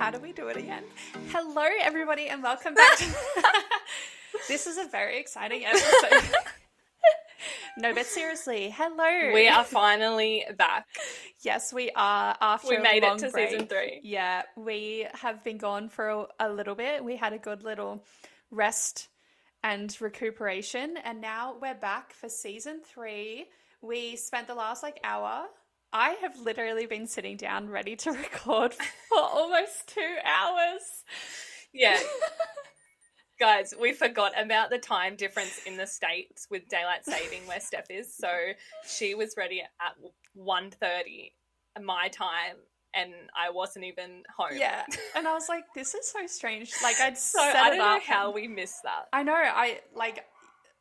How do we do it again? Hello, everybody, and welcome back to... This is a very exciting episode. No, but seriously, hello. We are finally back. Yes, we are. After we made a long it to break. season 3. Yeah, we have been gone for a little bit. We had a good little rest and recuperation, and now we're back for season 3. We spent the last hour. I have literally been sitting down ready to record for almost 2 hours. Yeah. Guys, we forgot about the time difference in the States with daylight saving where Steph is. So she was ready at 1:30 my time and I wasn't even home. Yeah. And I was like, this is so strange. Like, I'd So set I it don't know up how we missed that. I know.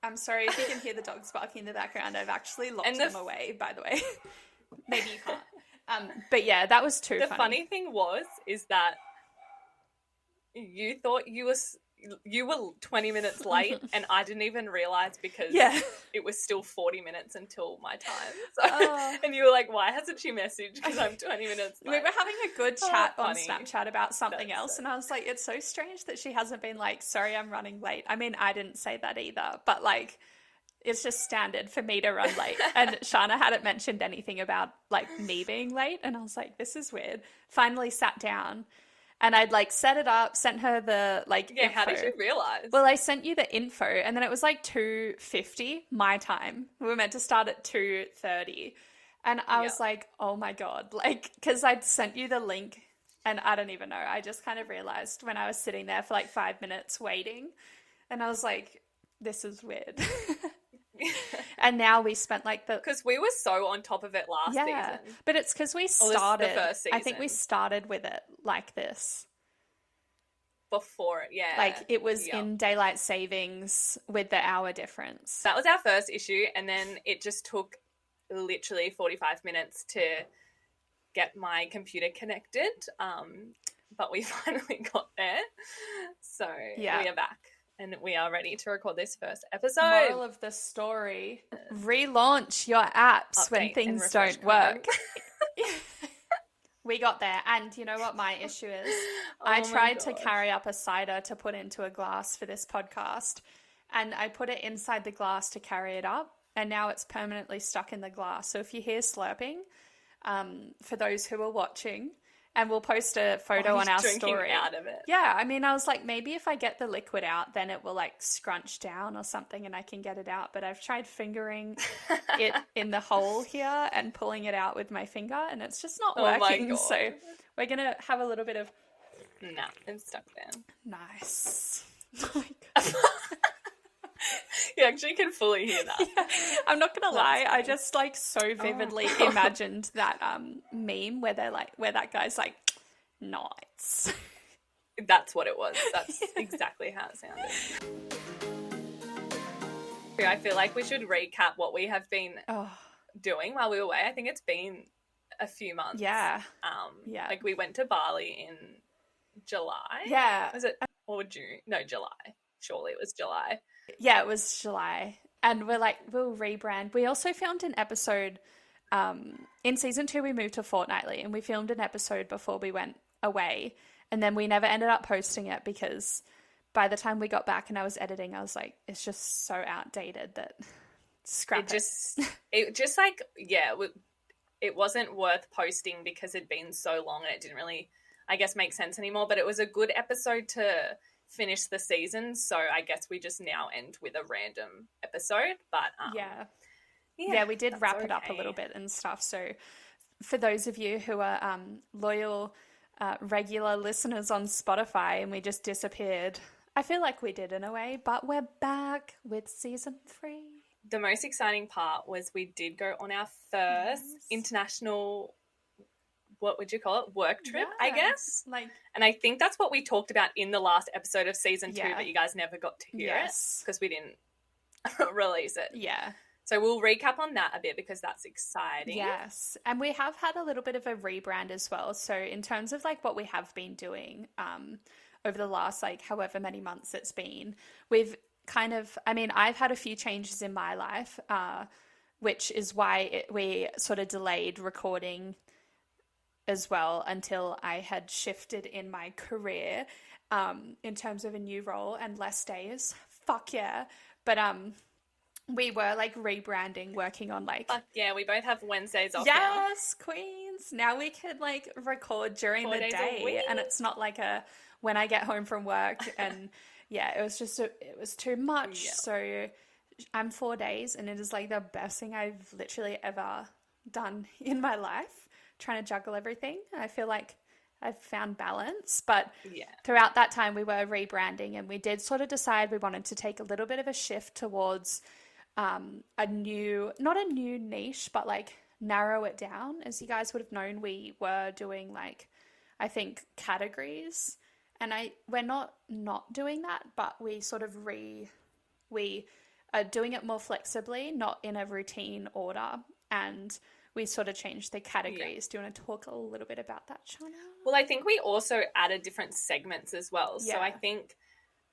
I'm sorry if you can hear the dogs barking in the background. I've actually locked them away, by the way. Maybe you can't. But yeah, that was too funny. The funny thing is that you thought you were 20 minutes late and I didn't even realize because it was still 40 minutes until my time. So, and you were like, why hasn't she messaged? Because I'm 20 minutes late. We were having a good chat on Snapchat about something else. And I was like, it's so strange that she hasn't been like, sorry, I'm running late. I mean, I didn't say that either, but like, it's just standard for me to run late. And Sharna hadn't mentioned anything about like me being late. And I was like, this is weird. Finally sat down. And I'd set it up, sent her the info. How did you realize? Well, I sent you the info and then it was 2:50 my time. We were meant to start at 2:30. And I was like, oh my God, because I'd sent you the link and I don't even know. I just kind of realized when I was sitting there for 5 minutes waiting and I was like, this is weird. And now we spent because we were so on top of it last season. But it's because we started. The first season. I think we started with it like this. Before it, it was in daylight savings with the hour difference. That was our first issue, and then it just took literally 45 minutes to get my computer connected. But we finally got there, so we are back. And we are ready to record this first episode. Moral of the story: relaunch your apps when things don't work. We got there, and you know what my issue is? I tried to carry up a cider to put into a glass for this podcast, and I put it inside the glass to carry it up, and now it's permanently stuck in the glass. So if you hear slurping, for those who are watching, and we'll post a photo on our story. Out of it. Yeah, I mean, I was like, maybe if I get the liquid out, then it will scrunch down or something and I can get it out. But I've tried fingering it in the hole here and pulling it out with my finger and it's just not working. My God. So we're going to have a little bit of... Nah, it's stuck down. Nice. Oh my God. You actually can fully hear that. Yeah. I'm not gonna lie, I just so vividly imagined that meme where they're where that guy's nice. That's what it was. That's exactly how it sounded. I feel like we should recap what we have been doing while we were away. I think it's been a few months. Yeah. We went to Bali in July. Yeah. Was it or June? No, July. Surely it was July. Yeah, it was July. And we'll rebrand. We also filmed an episode, in season 2 we moved to fortnightly and we filmed an episode before we went away. And then we never ended up posting it because by the time we got back and I was editing, I was like, it's just so outdated that scrap it. It wasn't worth posting because it'd been so long and it didn't really, I guess, make sense anymore. But it was a good episode to finish the season, so I guess we just now end with a random episode, but we did wrap it up a little bit and stuff. So for those of you who are loyal regular listeners on Spotify and we just disappeared, I feel like we did in a way, but we're back with season 3. The most exciting part was we did go on our first international, what would you call it? Work trip, I guess. And I think that's what we talked about in the last episode of season 2, but you guys never got to hear it because we didn't release it. Yeah. So we'll recap on that a bit because that's exciting. Yes. And we have had a little bit of a rebrand as well. So in terms of what we have been doing over the last however many months it's been, we've I've had a few changes in my life, which is why we sort of delayed recording as well until I had shifted in my career in terms of a new role and less days. Fuck yeah. But we were like rebranding, working on like... Fuck yeah, we both have Wednesdays off yes, now. Queens. Now we could like record during 4 the days day and it's not like a when I get home from work and yeah, it was just it was too much. Yeah. So I'm 4 days and it is like the best thing I've literally ever done in my life, trying to juggle everything. I feel like I've found balance, but throughout that time we were rebranding and we did sort of decide we wanted to take a little bit of a shift towards not a new niche, but like narrow it down. As you guys would have known, we were doing like, I think, categories, and we're not doing that, but we sort of we are doing it more flexibly, not in a routine order, and we sort of changed the categories. Do you want to talk a little bit about that, Sharna? Well, I think we also added different segments as well. Yeah. So I think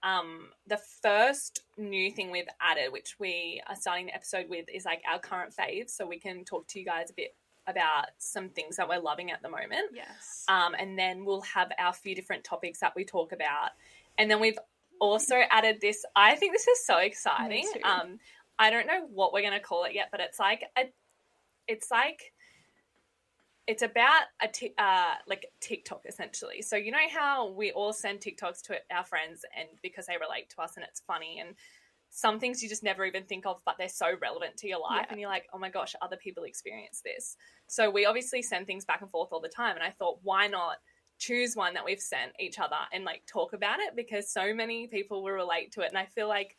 the first new thing we've added, which we are starting the episode with, is like our current faves. So we can talk to you guys a bit about some things that we're loving at the moment. Yes. And then we'll have our few different topics that we talk about. And then we've also added this. I think this is so exciting. Me too. I don't know what we're going to call it yet, but it's about like TikTok essentially. So you know how we all send TikToks to our friends and because they relate to us and it's funny, and some things you just never even think of, but they're so relevant to your life and you're like, oh my gosh, other people experience this. So we obviously send things back and forth all the time, and I thought, why not choose one that we've sent each other and like talk about it, because so many people will relate to it. And I feel like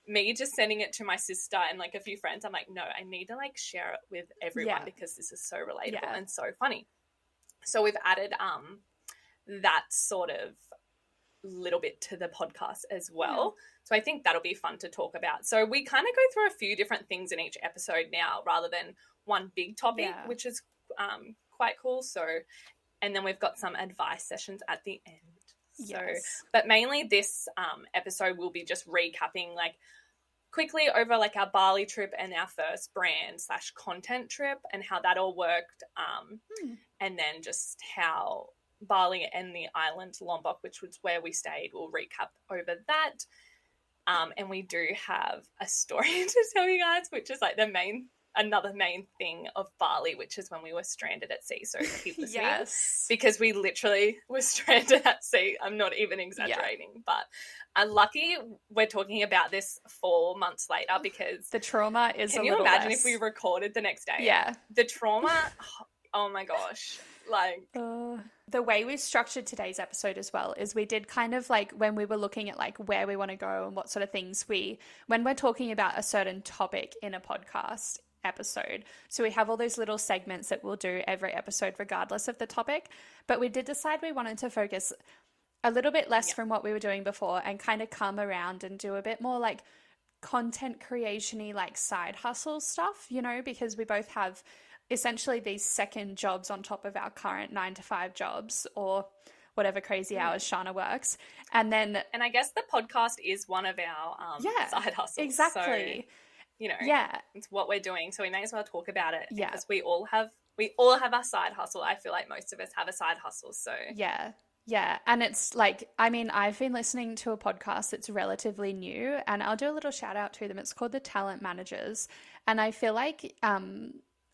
me just sending it to my sister and like a few friends, I'm like, no, I need to like share it with everyone because this is so relatable and so funny. So we've added that sort of little bit to the podcast as well. So I think that'll be fun to talk about. So we kind of go through a few different things in each episode now rather than one big topic, which is quite cool. So, and then we've got some advice sessions at the end. So, but mainly this episode will be just recapping like quickly over like our Bali trip and our first brand/content trip and how that all worked. And then just how Bali and the island Lombok, which was where we stayed, we'll recap over that. And we do have a story to tell you guys, which is like another main thing of Bali, which is when we were stranded at sea. So keep listening. Because we literally were stranded at sea. I'm not even exaggerating. But I'm lucky we're talking about this 4 months later, because the trauma is Can you imagine if we recorded the next day? Yeah. The trauma, oh my gosh. Like the way we structured today's episode as well is we did kind of like, when we were looking at like where we want to go and what sort of things when we're talking about a certain topic in a podcast episode. So we have all those little segments that we'll do every episode regardless of the topic, but we did decide we wanted to focus a little bit less from what we were doing before and kind of come around and do a bit more like content creation-y, like side hustle stuff, you know, because we both have essentially these second jobs on top of our current 9-to-5 jobs or whatever crazy hours Sharna works. And I guess the podcast is one of our side hustles. Exactly. So, you know, it's what we're doing. So we may as well talk about it because we all have our side hustle. I feel like most of us have a side hustle. So yeah. And it's like, I mean, I've been listening to a podcast that's relatively new, and I'll do a little shout out to them. It's called The Talent Managers. And I feel like,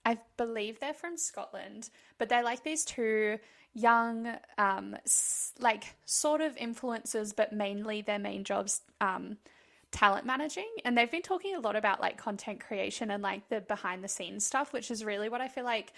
I believe they're from Scotland, but they're like these two young, like sort of influencers, but mainly their main job's talent managing. And they've been talking a lot about like content creation and like the behind the scenes stuff, which is really what I feel like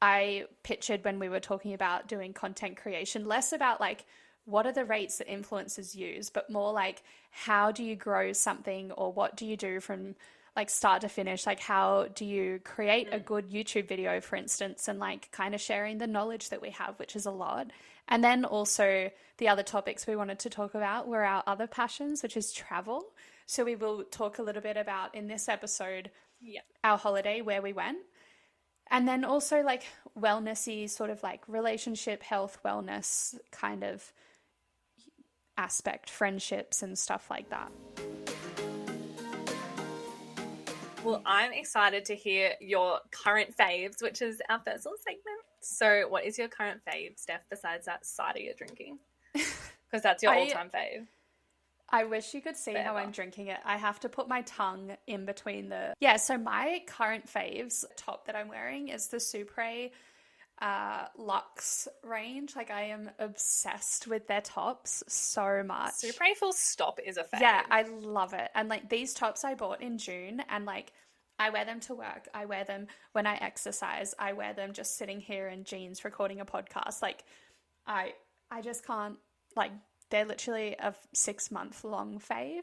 I pictured when we were talking about doing content creation, less about like what are the rates that influencers use, but more like how do you grow something, or what do you do from like start to finish? Like how do you create a good YouTube video, for instance, and like kind of sharing the knowledge that we have, which is a lot. And then also the other topics we wanted to talk about were our other passions, which is travel. So we will talk a little bit about in this episode, our holiday, where we went. And then also like wellnessy sort of like relationship, health, wellness kind of aspect, friendships and stuff like that. Well, I'm excited to hear your current faves, which is our first little segment. So what is your current fave, Steph, besides that cider you're drinking? Because that's your all-time fave. I wish you could see how I'm drinking it. I have to put my tongue in between the... Yeah, so my current faves top that I'm wearing is the Supre Luxe range. Like, I am obsessed with their tops so much. Supre full stop is a fave. Yeah, I love it. And like, these tops I bought in June, and like, I wear them to work. I wear them when I exercise. I wear them just sitting here in jeans recording a podcast. Like, I just can't, like, they're literally a 6-month-long fave.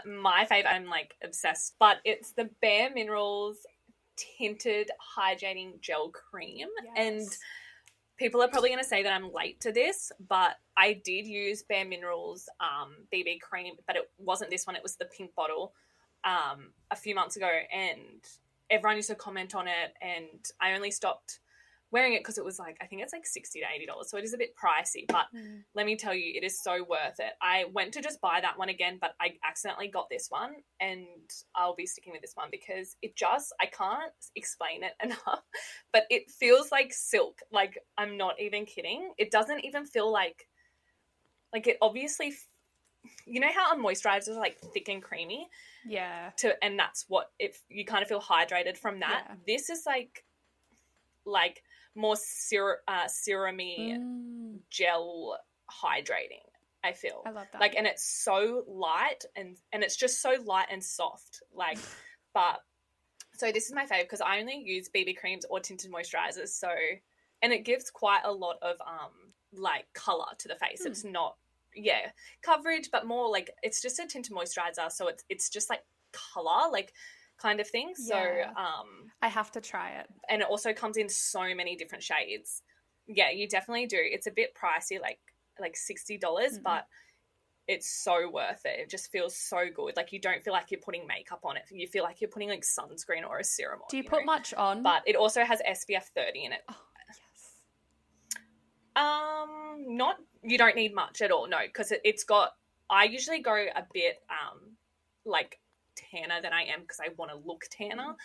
My fave, I'm like obsessed, but it's the Bare Minerals tinted hydrating gel cream. Yes. And people are probably going to say that I'm late to this, but I did use Bare Minerals BB cream, but it wasn't this one. It was the pink bottle a few months ago, and everyone used to comment on it, and I only stopped wearing it because it was like, I think it's like $60 to $80, so it is a bit pricey, but let me tell you, it is so worth it. I went to just buy that one again, but I accidentally got this one, and I'll be sticking with this one because it just, I can't explain it enough, but it feels like silk. Like, I'm not even kidding. It doesn't even feel like it obviously, you know how moisturizers are like thick and creamy? Yeah. And that's what, if you kind of feel hydrated from that. Yeah. This is like more serumy gel hydrating, I feel. I love that. Like, and it's so light and it's just so light and soft. Like, but so this is my fave because I only use BB creams or tinted moisturizers. So, and it gives quite a lot of like color to the face. It's not coverage, but more like it's just a tinted moisturizer. So it's just like color, like kind of thing. So I have to try it. And it also comes in so many different shades. Yeah, you definitely do. It's a bit pricey, like $60, but it's so worth it. It just feels so good. Like, you don't feel like you're putting makeup on it. You feel like you're putting like sunscreen or a serum on. Do you put much on? But it also has SPF 30 in it. Oh, yes. You don't need much at all, no, because it's got, I usually go a bit like tanner than I am because I want to look tanner.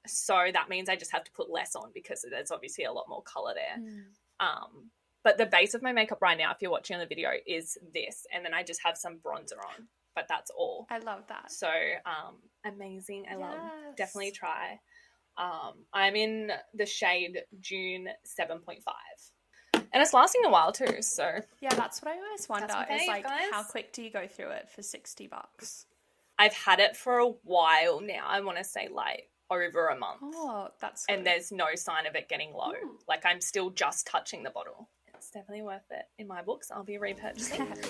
So that means I just have to put less on because there's obviously a lot more color there. But the base of my makeup right now, if you're watching on the video, is this, and then I just have some bronzer on, but that's all. I love that. So amazing. I love. Definitely try. I'm in the shade June 7.5. And it's lasting a while too, so. Yeah, that's what I always wonder is like, guys. How quick do you go through it for $60? I've had it for a while now. I want to say like over a month. Oh, that's good. And there's no sign of it getting low. Like, I'm still just touching the bottle. It's definitely worth it in my books. I'll be repurchasing.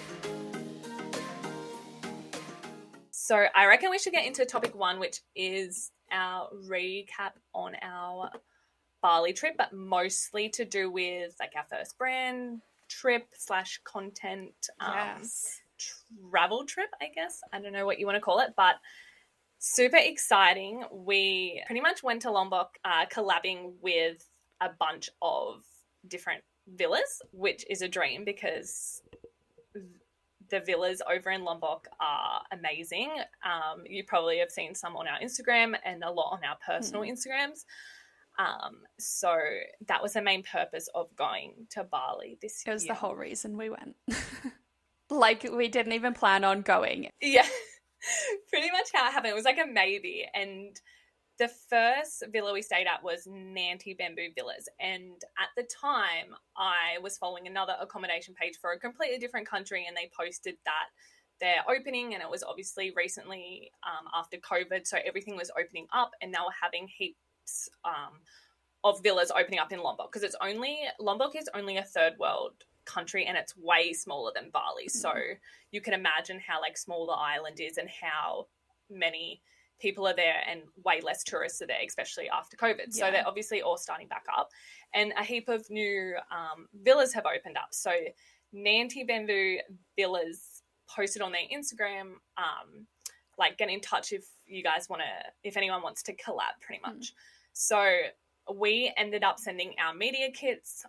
So I reckon we should get into topic 1, which is our recap on our Bali trip, but mostly to do with like our first brand trip / content travel trip, I guess. I don't know what you want to call it, but super exciting. We pretty much went to Lombok collabing with a bunch of different villas, which is a dream because the villas over in Lombok are amazing. You probably have seen some on our Instagram and a lot on our personal Instagrams. So that was the main purpose of going to Bali this year. It was the whole reason we went. Like, we didn't even plan on going. Yeah, pretty much how it happened. It was like a maybe. And the first villa we stayed at was Nanti Bamboo Villas. And at the time, I was following another accommodation page for a completely different country, and they posted that they're opening, and it was obviously recently after COVID, so everything was opening up, and they were having heaps of villas opening up in Lombok, because Lombok is only a third world country, and it's way smaller than Bali. So you can imagine how like small the island is and how many people are there, and way less tourists are there, especially after COVID. So they're obviously all starting back up, and a heap of new villas have opened up. So Nanti Bamboo Villas posted on their Instagram, like, get in touch if you guys want to, if anyone wants to collab, pretty much. So we ended up sending our media kits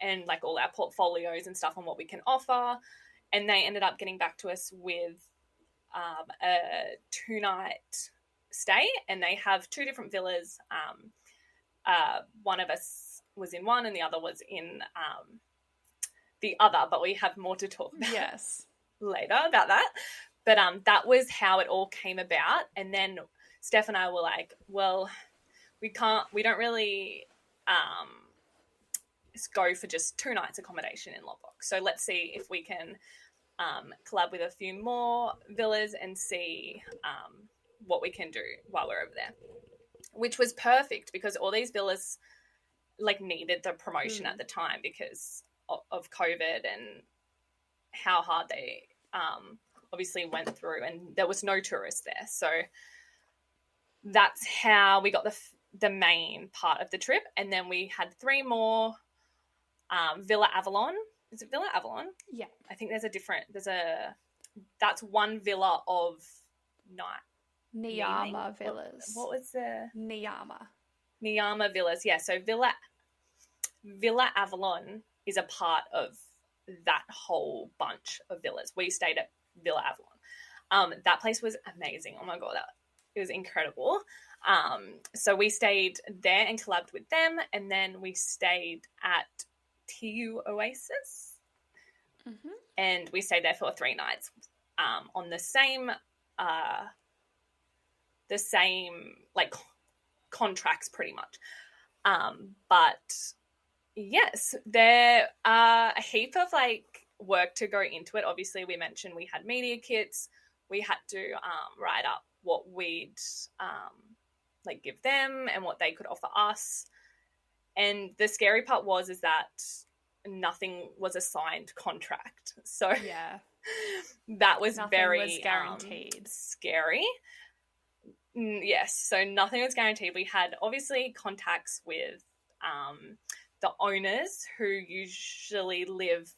and like all our portfolios and stuff on what we can offer, and they ended up getting back to us with a 2-night stay, and they have 2 different villas. One of us was in one and the other was in the other, but we have more to talk about later about that. But that was how it all came about. And then Steph and I were like, well, we don't really go for just 2 nights accommodation in Lombok. So let's see if we can collab with a few more villas and see what we can do while we're over there, which was perfect because all these villas like needed the promotion at the time because of COVID and how hard they obviously went through, and there was no tourists there. So that's how we got the main part of the trip. And then we had 3 more. Villa Avalon. Is it Villa Avalon? Yeah. I think that's one villa of Niyama villas. What was the Niyama villas? Yeah, so Villa Avalon is a part of that whole bunch of villas. We stayed at Villa Avalon. That place was amazing. Oh my God, it was incredible. So we stayed there and collabed with them, and then we stayed at TU Oasis, and we stayed there for 3 nights on the same like contracts pretty much. But yes, there are a heap of like work to go into it. Obviously, we mentioned we had media kits. We had to write up what we'd like give them and what they could offer us. And the scary part is that nothing was a signed contract. So that was nothing very was guaranteed. Scary. Yes, so nothing was guaranteed. We had obviously contacts with the owners who usually live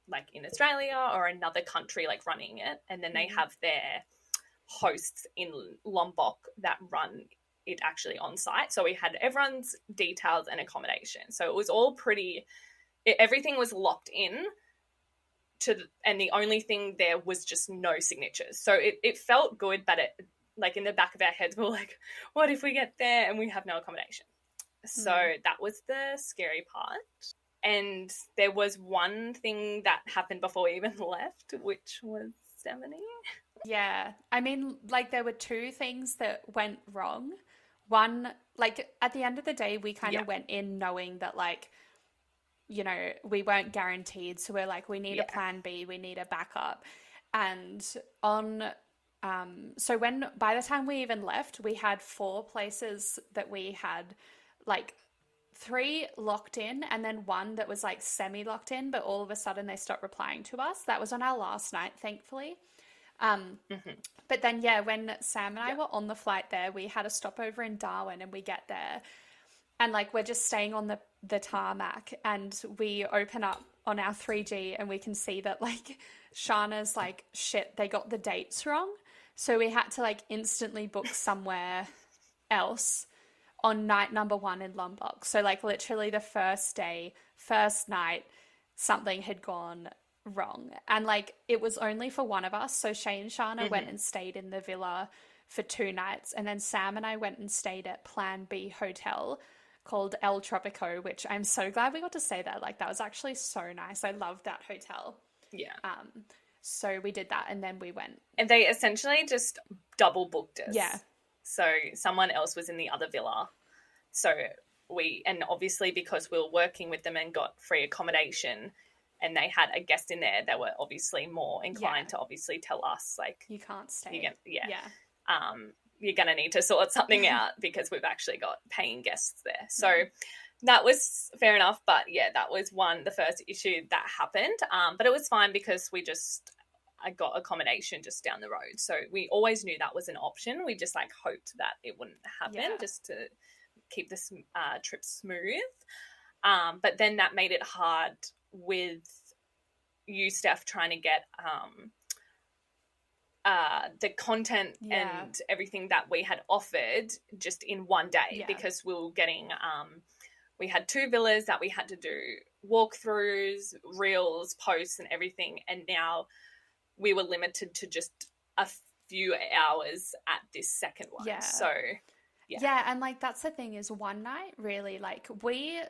like in Australia or another country like running it, and then they have their hosts in Lombok that run it actually on site. So we had everyone's details and accommodation. So it was all everything was locked in and the only thing there was just no signatures. So it felt good, but it like in the back of our heads, we were like, what if we get there and we have no accommodation? So that was the scary part. And there was one thing that happened before we even left, which was Stephanie. Yeah. I mean, like there were 2 things that went wrong. One, like at the end of the day, we kind of went in knowing that like, you know, we weren't guaranteed. So we're like, we need a plan B, we need a backup. And so by the time we even left, we had 4 places that we had like 3 locked in and then 1 that was like semi locked in, but all of a sudden they stopped replying to us. That was on our last night, thankfully. But then, when Sam and I were on the flight there, we had a stopover in Darwin, and we get there and like, we're just staying on the tarmac, and we open up on our 3G and we can see that like Sharna's like, shit, they got the dates wrong. So we had to like instantly book somewhere else on night number 1 in Lombok. So like literally the first night, something had gone wrong, and like it was only for one of us. So Shay and Sharna went and stayed in the villa for 2 nights, and then Sam and I went and stayed at Plan B Hotel called El Tropico, which I'm so glad we got to stay there. Like that was actually so nice. I loved that hotel. So we did that, and then we went, and they essentially just double booked us. So someone else was in the other villa, so and obviously because we were working with them and got free accommodation, and they had a guest in there, they were obviously more inclined to obviously tell us, like, you can't stay. You're going to need to sort something out because we've actually got paying guests there. So that was fair enough. But, that was the first issue that happened. But it was fine because I got accommodation just down the road. So we always knew that was an option. We just, like, hoped that it wouldn't happen just to keep this trip smooth. But then that made it hard with you, Steph, trying to get the content and everything that we had offered just in one day because we were getting we had 2 villas that we had to do walkthroughs, reels, posts and everything, and now we were limited to just a few hours at this second one. Yeah. So yeah, and like that's the thing is one night really like we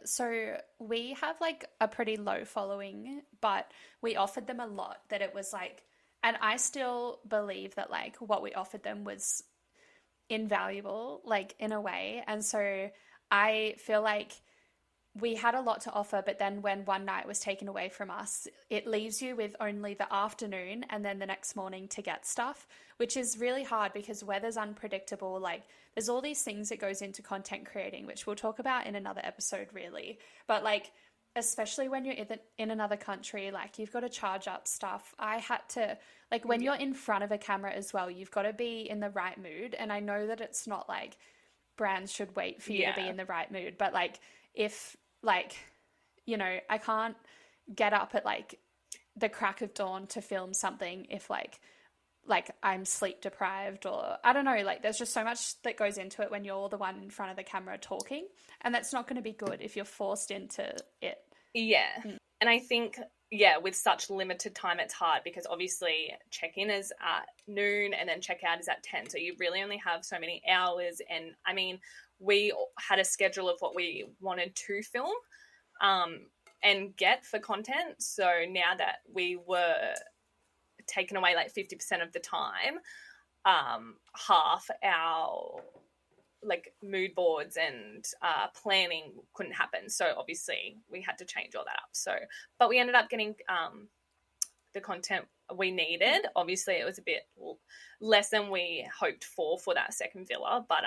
have like a pretty low following, but we offered them a lot that it was like, and I still believe that like what we offered them was invaluable like in a way, and so I feel like we had a lot to offer, but then when one night was taken away from us, it leaves you with only the afternoon and then the next morning to get stuff, which is really hard because weather's unpredictable. Like there's all these things that goes into content creating, which we'll talk about in another episode really. But like, especially when you're in another country, like you've got to charge up stuff. I had to, like when you're in front of a camera as well, you've got to be in the right mood. And I know that it's not like brands should wait for you to be in the right mood, but like if like, you know, I can't get up at like the crack of dawn to film something if like I'm sleep deprived, or I don't know, like there's just so much that goes into it when you're the one in front of the camera talking, and that's not going to be good if you're forced into it. Yeah. And I think, with such limited time, it's hard because obviously check-in is at noon and then check-out is at 10. So you really only have so many hours. And I mean, we had a schedule of what we wanted to film and get for content. So now that we were taken away like 50% of the time, half our like mood boards and planning couldn't happen. So obviously we had to change all that up. So, but we ended up getting the content we needed. Obviously it was a bit less than we hoped for that second villa, but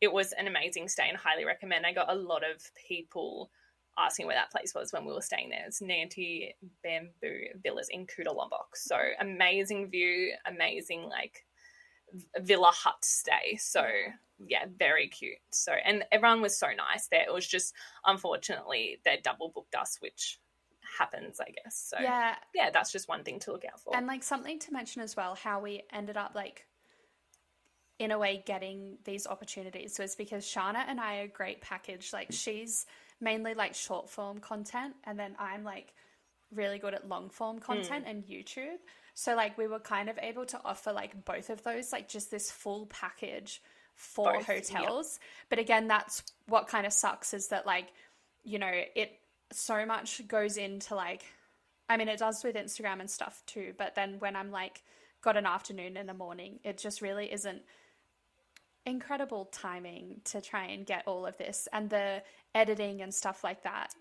it was an amazing stay and highly recommend. I got a lot of people asking where that place was when we were staying there. It's Nanti Bamboo Villas in Kuta, Lombok. So amazing view, amazing like villa hut stay. So yeah, very cute. So, and everyone was so nice there. It was just, unfortunately, they double booked us, which happens, I guess. So yeah, that's just one thing to look out for. And like something to mention as well, how we ended up like in a way getting these opportunities was because Sharna and I are a great package. Like she's mainly like short form content, and then I'm like really good at long form content and YouTube. So like we were kind of able to offer like both of those, like just this full package for both, hotels. But again, that's what kind of sucks is that like, you know, it so much goes into like, I mean, it does with Instagram and stuff too. But then when I'm like got an afternoon and a morning, it just really isn't incredible timing to try and get all of this, and the editing and stuff like that.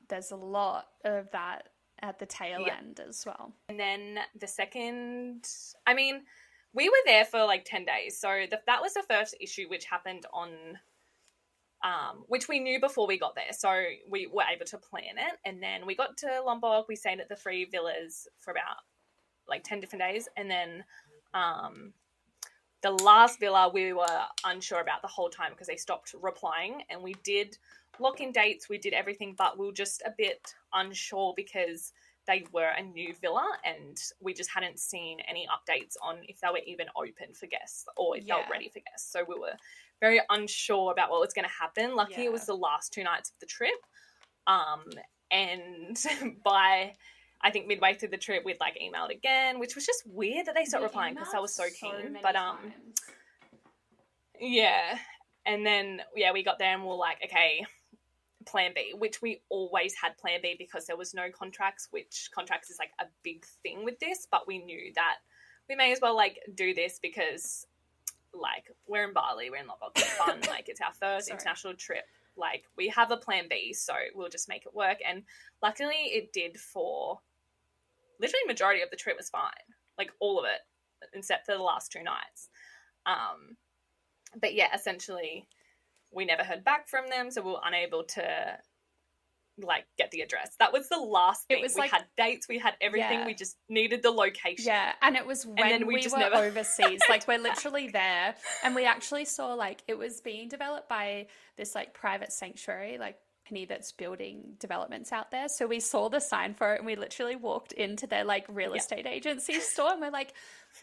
There's a lot of that at the tail end as well. And then the second, I mean, we were there for like 10 days. So that was the first issue which happened on, which we knew before we got there. So we were able to plan it. And then we got to Lombok. We stayed at the 3 villas for about like 10 different days. And then the last villa we were unsure about the whole time because they stopped replying. And we did lock in dates. We did everything, but we were just a bit unsure because they were a new villa and we just hadn't seen any updates on if they were even open for guests or if they were ready for guests. So we were very unsure about what was going to happen. Lucky it was the last 2 nights of the trip. And by, I think, midway through the trip, we'd like emailed again, which was just weird that they stopped replying because I was so keen. But yeah. And then, we got there and we were like, okay, plan B, which we always had plan B because there was no contracts, which contracts is like a big thing with this, but we knew that we may as well like do this because like we're in Bali, we're in Lombok, it's fun, like it's our first international trip, like we have a plan B, so we'll just make it work. And luckily it did. For literally majority of the trip was fine, like all of it except for the last 2 nights. But yeah, essentially we never heard back from them, so we were unable to like get the address. That was the last thing. It was we had dates, we had everything, we just needed the location. Yeah, and it was when we were never overseas. Like we're literally there, and we actually saw like it was being developed by this like private sanctuary, like company that's building developments out there. So we saw the sign for it and we literally walked into their like real estate agency store and we're like,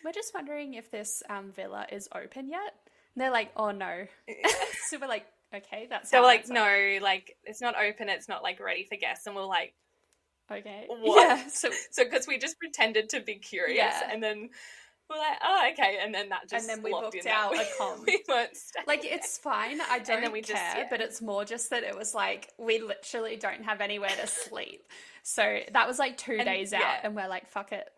we're just wondering if this villa is open yet. And they're like, oh no. So we're like, okay, that's so like no, like it's not open, it's not like ready for guests. And we're like, okay, what? So because we just pretended to be curious, and then We're like, oh, okay, and then that just and then we locked booked in out that a com. We weren't staying like there. it's fine, I don't then we care, just, yeah. but it's more just that it was like we literally don't have anywhere to sleep, so that was like 2 days out, and we're like, fuck it,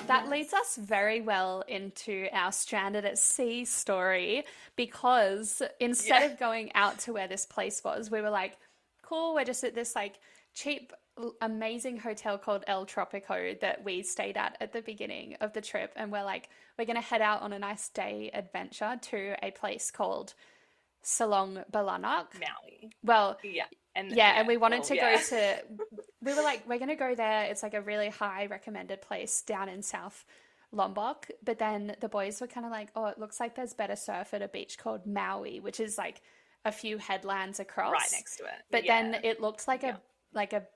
That leads us very well into our stranded at sea story, because instead of going out to where this place was, we were like, cool, we're just at this like cheap, amazing hotel called El Tropico that we stayed at the beginning of the trip. And we're like, we're going to head out on a nice day adventure to a place called Salong Balanak. Maui. Well, yeah. And we wanted to go to, we were like, we're going to go there. It's like a really high recommended place down in South Lombok. But then the boys were kind of like, oh, it looks like there's better surf at a beach called Maui, which is like a few headlands across. Right next to it. But then it looked like a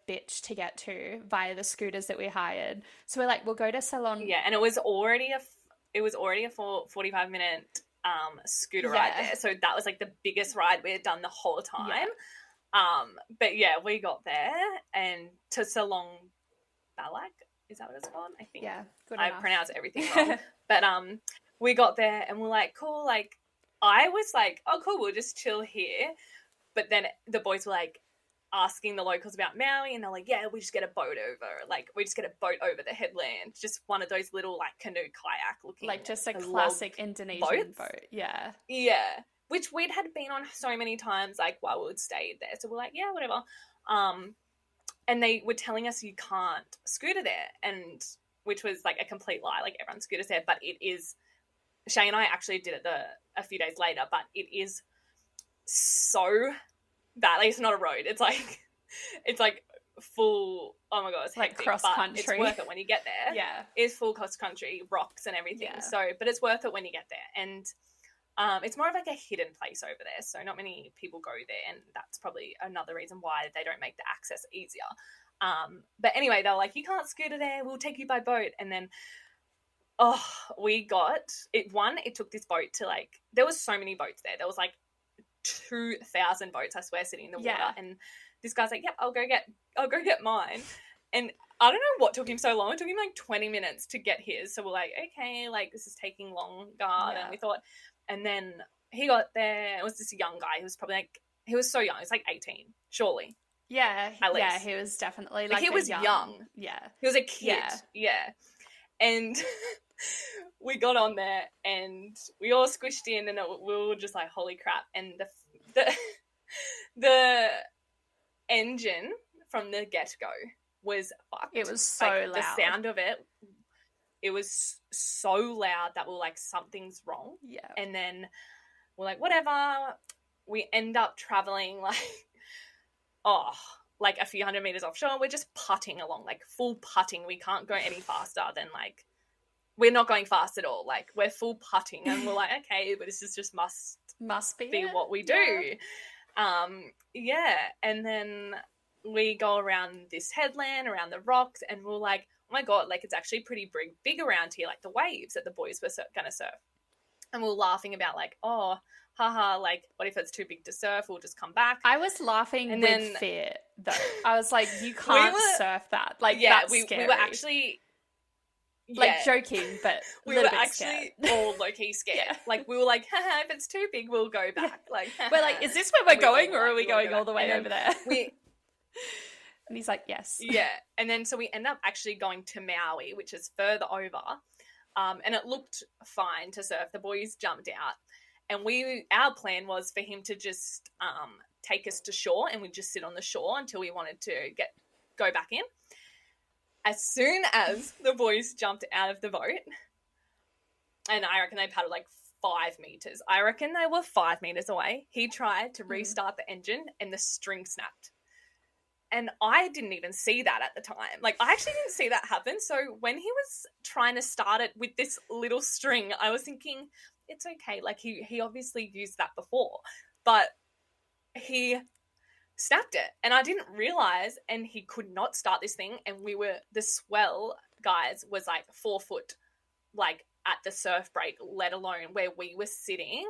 bitch to get to via the scooters that we hired. So we're like, we'll go to Salon. Yeah, and it was already a 45-minute scooter ride there. So that was like the biggest ride we had done the whole time. Yeah. But yeah, we got there and to Salong Balak, is that what it's called? I think. Yeah, good I enough. pronounce everything wrong. But we got there and we're like, cool, like I was like, oh cool, we'll just chill here. But then the boys were like asking the locals about Maui, and they're like, yeah, we just get a boat over. Like we just get a boat over the headland. Just one of those little like canoe kayak looking, like just a classic Indonesian boat. Yeah. Yeah. Which we'd had been on so many times, like, while we'd stayed there. So we're like, yeah, whatever. And they were telling us you can't scooter there, and which was, like, a complete lie. Like, everyone scooters there, but it is... Shay and I actually did it a few days later, but it is so bad. Like, it's not a road. It's like full... Oh, my God, it's like hectic, cross-country. But it's worth it when you get there. Yeah. It's full cross-country, rocks and everything. Yeah. So, but it's worth it when you get there. And... it's more of like a hidden place over there, so not many people go there, and that's probably another reason why they don't make the access easier. But anyway, they were like, you can't scooter there, we'll take you by boat. And then, we got it. It took this boat to like, there was so many boats there. There was like 2,000 boats, I swear, sitting in the water. And this guy's like, yep, I'll go get mine. And I don't know what took him so long. It took him like 20 minutes to get his. So we're like, okay, like this is taking longer than we thought. And then he got there. It was this young guy. He was probably like, he was so young. He was like 18, surely. Yeah. At least. Yeah, he was definitely like he was young. Yeah. He was a kid. Yeah. And we got on there and we all squished in, and we were just like, holy crap. And the engine from the get-go was fucked. It was so like, loud. The sound of it was so loud that we were like, something's wrong. Yeah. And then we're like, whatever. We end up traveling like a few hundred meters offshore. We're just putting along, like full putting. We can't go any faster than like, we're not going fast at all. Like we're full putting, and we're like, okay, but this is just must be what we do. Yeah. And then we go around this headland, around the rocks, and we're like, oh my God, like it's actually pretty big around here, like the waves that the boys were going to surf. And we were laughing about like, oh, haha, like what if it's too big to surf? We'll just come back. I was laughing with fear, though. I was like, you can't surf that. Like, that's scary. We were actually... like joking, but we were actually all low-key scared. Like we were like, haha, if it's too big, we'll go back. Like we're like, is this where we're going, or are we going all the way over there? And he's like, yes. Yeah. And then so we end up actually going to Maui, which is further over. And it looked fine to surf. The boys jumped out. And our plan was for him to just take us to shore, and we'd just sit on the shore until we wanted to go back in. As soon as the boys jumped out of the boat, and I reckon they paddled like 5 meters. I reckon they were 5 meters away. He tried to restart the engine, and the string snapped. And I didn't even see that at the time. Like, I actually didn't see that happen. So when he was trying to start it with this little string, I was thinking, it's okay. Like, he obviously used that before. But he snapped it. And I didn't realize, and he could not start this thing. And the swell, guys, was like 4 foot, like, at the surf break, let alone where we were sitting.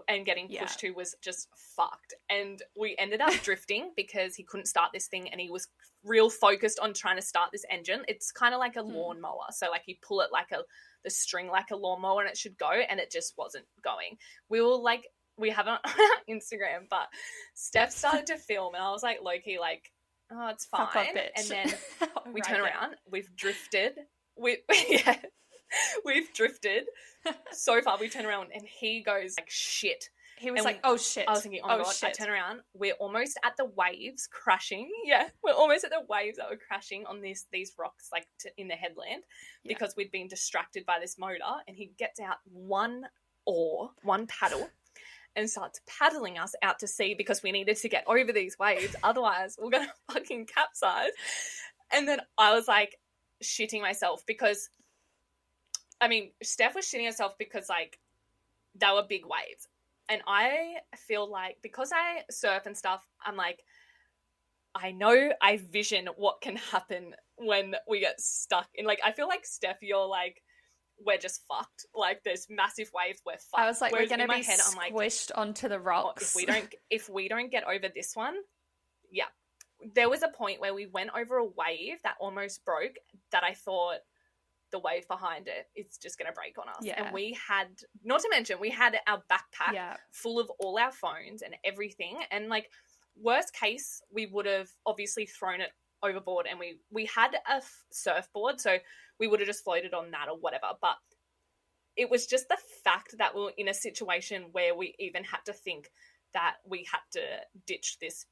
and getting pushed to was just fucked. And we ended up drifting because he couldn't start this thing, and he was real focused on trying to start this engine. It's kind of like a lawnmower. So like you pull it like the string like a lawnmower and it should go, and it just wasn't going. We were like, we have it on Instagram, but Steph started to film and I was like low-key like, oh, it's fine. Fuck off, bitch. And then we Right turn there. around, we've drifted. We've drifted so far. We turn around and he goes like, shit. He was like, oh shit. I was thinking, oh my God. Shit. I turn around. We're almost at the waves crashing. Yeah, we're almost at the waves that were crashing on these rocks like in the headland because we'd been distracted by this motor. And he gets out one paddle and starts paddling us out to sea because we needed to get over these waves. Otherwise, we're going to fucking capsize. And then I was like shitting myself because, I mean, Steph was shitting herself because like they were big waves. And I feel like because I surf and stuff, I'm like, I vision what can happen when we get stuck in, like, I feel like Steph, you're like, we're just fucked. Like, there's massive waves, we're fucked. I was like, whereas we're going to be head, I'm like, squished onto the rocks. if we don't get over this one, yeah. There was a point where we went over a wave that almost broke that I thought the wave behind it is just going to break on us. Yeah. And we had, not to mention, we had our backpack full of all our phones and everything. And like, worst case, we would have obviously thrown it overboard, and we had a surfboard, so we would have just floated on that or whatever. But it was just the fact that we were in a situation where we even had to think that we had to ditch this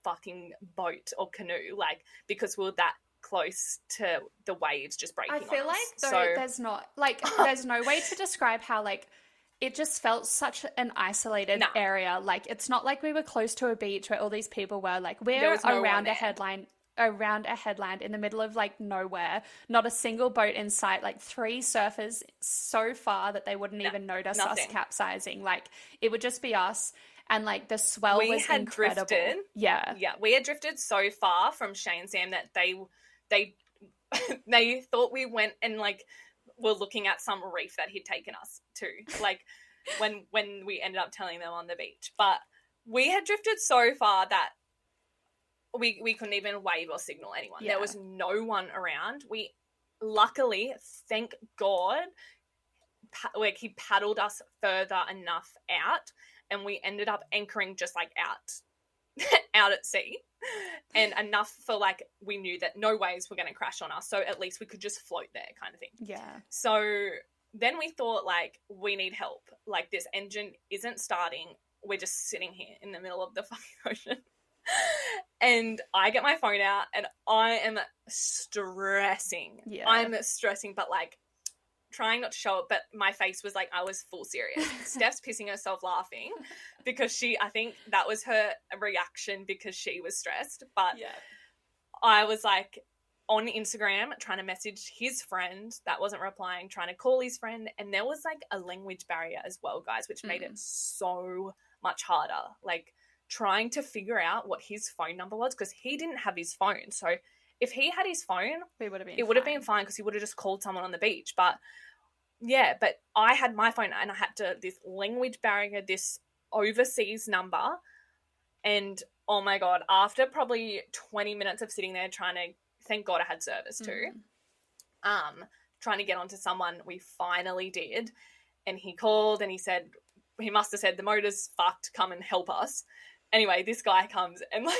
fucking boat or canoe, like, because we were that close to the waves just breaking on us. I feel like there's not, like, there's no way to describe how, like, it just felt such an isolated area. Like, it's not like we were close to a beach where all these people were. Like, we're around a headland in the middle of like nowhere, not a single boat in sight, like 3 surfers so far that they wouldn't even notice us capsizing. Like, it would just be us. And like the swell was incredible. Drifted. Yeah, we had drifted so far from Shane Sam that they thought we went and like were looking at some reef that he'd taken us to, like when we ended up telling them on the beach. But we had drifted so far that we couldn't even wave or signal anyone. There was no one around. We luckily, thank God, like he paddled us further enough out, and we ended up anchoring just like out at sea, and enough for like we knew that no waves were going to crash on us, so at least we could just float there, kind of thing. Yeah. So then we thought, like, we need help. Like, this engine isn't starting. We're just sitting here in the middle of the fucking ocean. And I get my phone out and I am stressing. Yeah. I'm stressing, but like trying not to show it, but my face was like, I was full serious. Steph's pissing herself laughing because I think that was her reaction because she was stressed. But I was like on Instagram trying to message his friend that wasn't replying, trying to call his friend. And there was like a language barrier as well, guys, which made it so much harder. Like trying to figure out what his phone number was because he didn't have his phone. So if he had his phone, it would have been fine because he would have just called someone on the beach. But yeah, but I had my phone and I had to, this language barrier, this overseas number. And oh my God, after probably 20 minutes of sitting there trying to, thank God I had service too, trying to get onto someone, we finally did. And he called and he said, he must have said, the motor's fucked, come and help us. Anyway, this guy comes and like,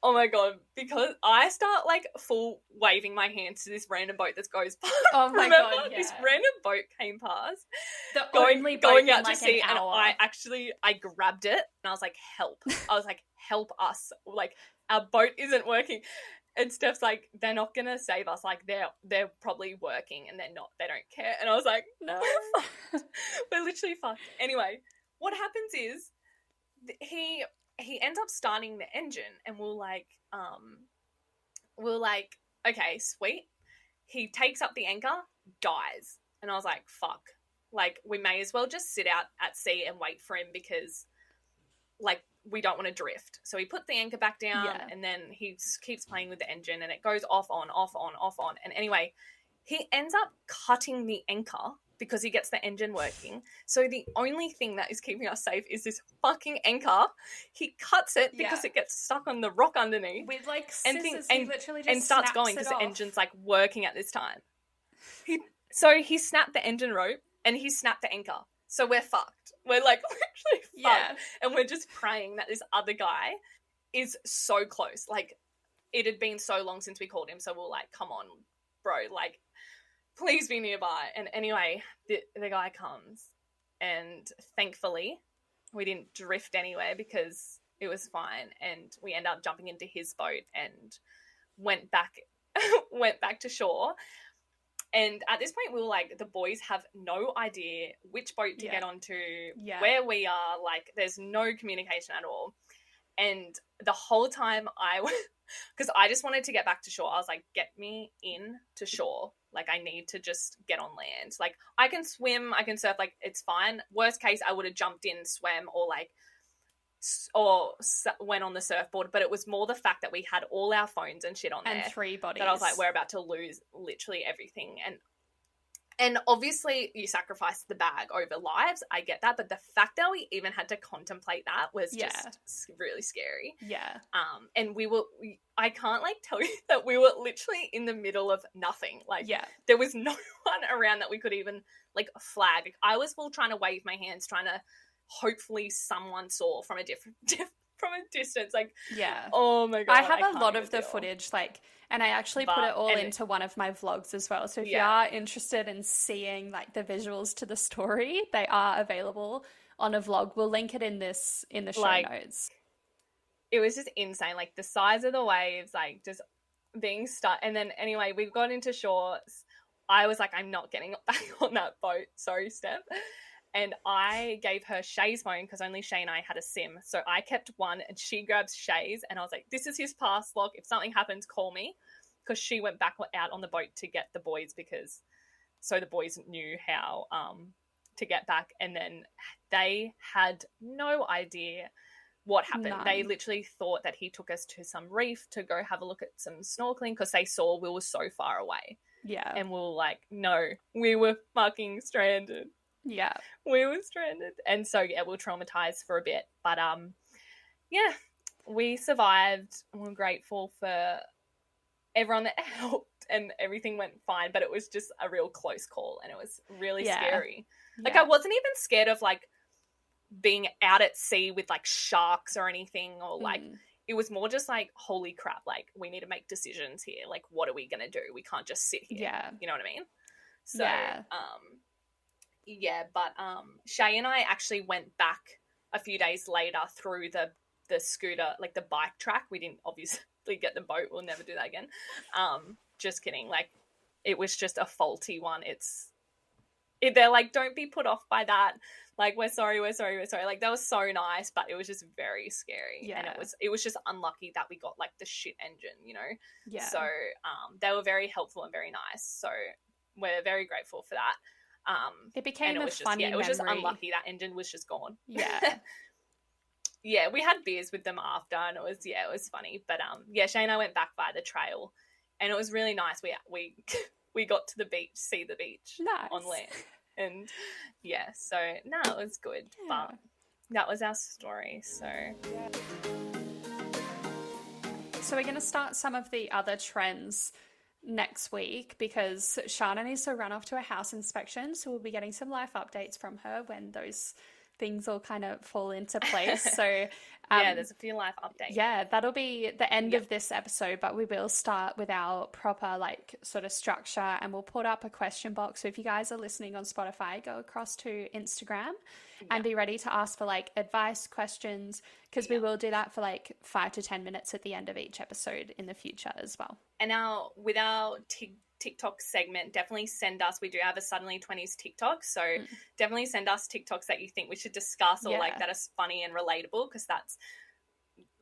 oh my God, because I start like full waving my hands to this random boat that goes past. Oh my God, yeah. This random boat came past. Going out to sea, and I grabbed it and I was like, help. I was like, help us. Like, our boat isn't working. And Steph's like, they're not going to save us. Like, they're probably working and they're not. They don't care. And I was like, no, we're literally fucked. Anyway, what happens is he ends up starting the engine and we're like, okay, sweet. He takes up the anchor, dies. And I was like, fuck. Like, we may as well just sit out at sea and wait for him because, like, we don't want to drift. So he put the anchor back down and then he keeps playing with the engine and it goes off, on, off, on, off, on. And anyway, he ends up cutting the anchor because he gets the engine working. So the only thing that is keeping us safe is this fucking anchor. He cuts it because it gets stuck on the rock underneath. With like scissors, he literally just and starts going because the engine's like working at this time. He snapped the engine rope and he snapped the anchor. So we're fucked. We're like literally fucked. Yeah. And we're just praying that this other guy is so close. Like, it had been so long since we called him. So we're like, come on, bro. Like, please be nearby. And anyway, the guy comes. And thankfully, we didn't drift anywhere because it was fine. And we ended up jumping into his boat and went back to shore. And at this point, we were like, the boys have no idea which boat to get onto, where we are. Like, there's no communication at all. And the whole time because I just wanted to get back to shore. I was like, get me in to shore. Like, I need to just get on land. Like, I can swim, I can surf. Like, it's fine. Worst case, I would have jumped in, swam, or went on the surfboard, but it was more the fact that we had all our phones and shit on there. And 3 bodies. That I was like, we're about to lose literally everything. And obviously you sacrifice the bag over lives. I get that. But the fact that we even had to contemplate that was just really scary. Yeah. And I can't like tell you that we were literally in the middle of nothing. Like, there was no one around that we could even like flag. Like, I was full trying to wave my hands, trying to hopefully someone saw from a from a distance. Like, oh my God. I have a lot of the footage, like, and I actually put it all into one of my vlogs as well. So if you are interested in seeing like the visuals to the story, they are available on a vlog. We'll link it in the show notes. It was just insane. Like, the size of the waves, like, just being stuck. And then anyway, we got into shore. I was like, I'm not getting back on that boat. Sorry, Steph. And I gave her Shay's phone because only Shay and I had a SIM. So I kept one and she grabs Shay's and I was like, this is his pass lock. If something happens, call me. Because she went back out on the boat to get the boys so the boys knew how to get back. And then they had no idea what happened. None. They literally thought that he took us to some reef to go have a look at some snorkeling because they saw we were so far away. Yeah. And we were like, no, we were fucking stranded. Yeah. We were stranded. And so, we were traumatized for a bit. But, we survived. We're grateful for everyone that helped and everything went fine. But it was just a real close call and it was really scary. Like, I wasn't even scared of, like, being out at sea with, like, sharks or anything or, like, it was more just like, holy crap, like, we need to make decisions here. Like, what are we going to do? We can't just sit here. Yeah. You know what I mean? So, but Shay and I actually went back a few days later through the scooter, like the bike track. We didn't obviously get the boat. We'll never do that again. Just kidding. Like, it was just a faulty one. They're like, don't be put off by that. Like, we're sorry. Like, that was so nice, but it was just very scary. Yeah. And it was just unlucky that we got like the shit engine, you know? Yeah. So they were very helpful and very nice. So we're very grateful for that. It became a funny memory. It was just unlucky that engine was just gone. Yeah. Yeah, we had beers with them after and it was funny. But Shay and I went back by the trail and it was really nice. We got to the beach, see the beach on land. And so it was good. Yeah. But that was our story. So we're going to start some of the other trends next week because Sharna needs to run off to a house inspection, so we'll be getting some life updates from her when those things all kind of fall into place. So there's a few life updates. Yeah, that'll be the end of this episode, but we will start with our proper like sort of structure and we'll put up a question box. So if you guys are listening on Spotify, go across to Instagram and be ready to ask for like advice, questions, because we will do that for like 5 to 10 minutes at the end of each episode in the future as well. And now with our TikTok segment, definitely send us. We do have a Suddenly 20s TikTok, so definitely send us TikToks that you think we should discuss or like that are funny and relatable, because that's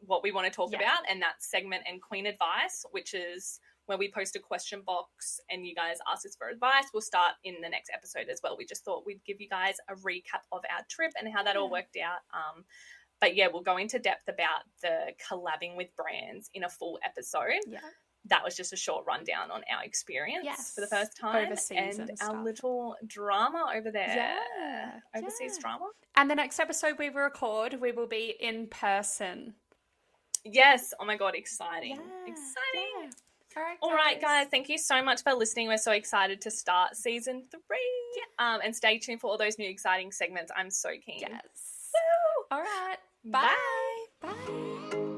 what we want to talk about. And that segment and Queen Advice, which is where we post a question box and you guys ask us for advice, will start in the next episode as well. We just thought we'd give you guys a recap of our trip and how that all worked out. But we'll go into depth about the collabing with brands in a full episode. that was just a short rundown on our experience for the first time. Overseas and our little drama over there. Yeah. Overseas drama. And the next episode we record, we will be in person. Yes. Oh my God, exciting. Exciting. Yeah. All right, guys. Thank you so much for listening. We're so excited to start season 3. And stay tuned for all those new exciting segments. I'm so keen. Yes. Woo! All right. Bye. Bye.